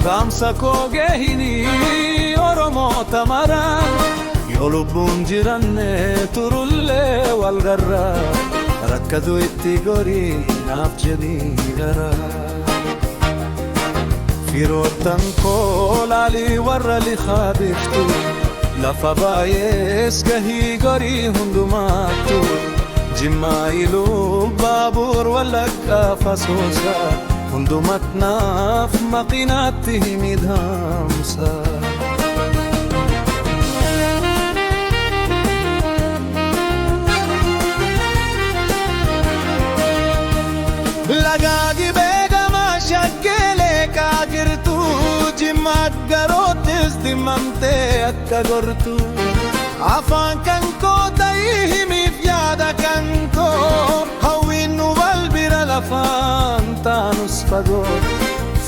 Dhaamsa koo gahini Oromoota maraan yoo lubbuun jiranne turullee wal garraa rakkatu itti gorii naaf jedhii garaa firoottan koo laalii warra liqaa biftu lafa baay'ees gahii gorii hundumaattu Jimmaa Iluu Baabuur Wallaggaa Fasoosaa hundumat naaf maqinaatti midhaamsa Lagaagi beekamaa shakkeelee kaagirtu Jimmaat garoottis dimmamtee akka gortu Afaan kan koo ta'ii himiif yaada kan koo hawwiin nu balbira lafaan taanus fagoo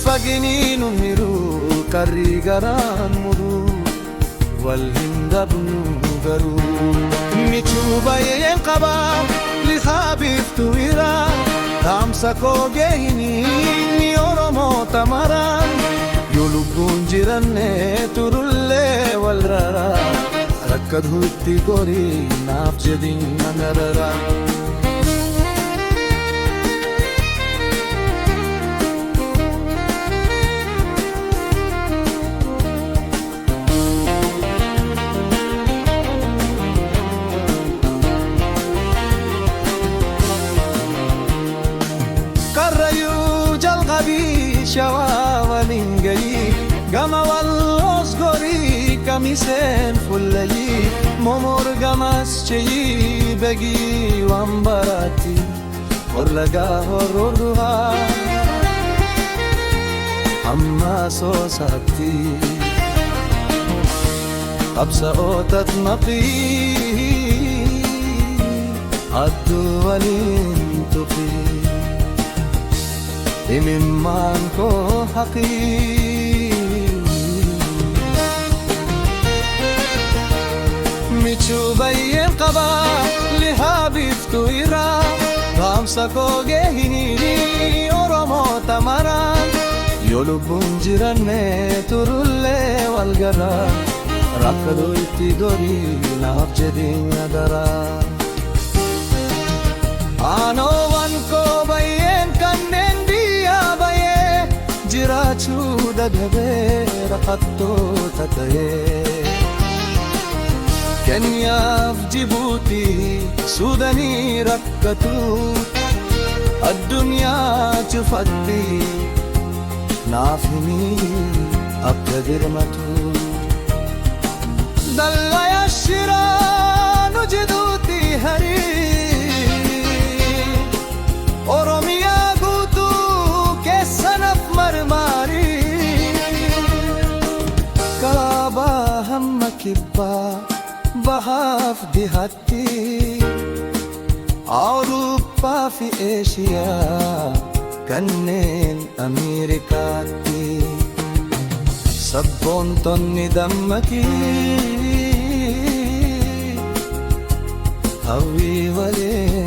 faginii nu hiruu karrii garaan muruu wal hin dhabnu garuu michuu baay'een qabaa liqaa biftuu irraa dhaamsa koo gahini Oromoota maraan yoo lubbuun jiranne turullee wal raraa rakkatu itti gorii naaf jedhin nagararaa Karrayyuu jalqabii shawaa waliin gahii gama walloos gorii kamiseen fullayii momor gamas cheyii begii waan baraatti horlagaa hororduhaa amma soosaatti qabsa'ootat maqii adduu waliin tuqii imimmaan koo haqii michuu baay'een qabaa liqaa biftuu irraa dhaamsa koo gahini Oromoota maraan yoo lubbuun jiranne turullee wal garraa rakkatu itti gorii naaf jedhin nagaraa Aanowwan koo baay'een kanneen jiraachuu dadhabee rakkattoota ta'ee Keenyaaf Jibuutii Suudaanii rakkatu addunyaa cufatti naaf himii akka dirmatu dallaya shiraa nu jiduutti harii Oromiyaa Kaabaa hamma kibbaa bahaaf dhihatti Awurooppaa fi Eeshiyaa kanneen Ameerikaatti sabboontonni dammaqii hawwii waliin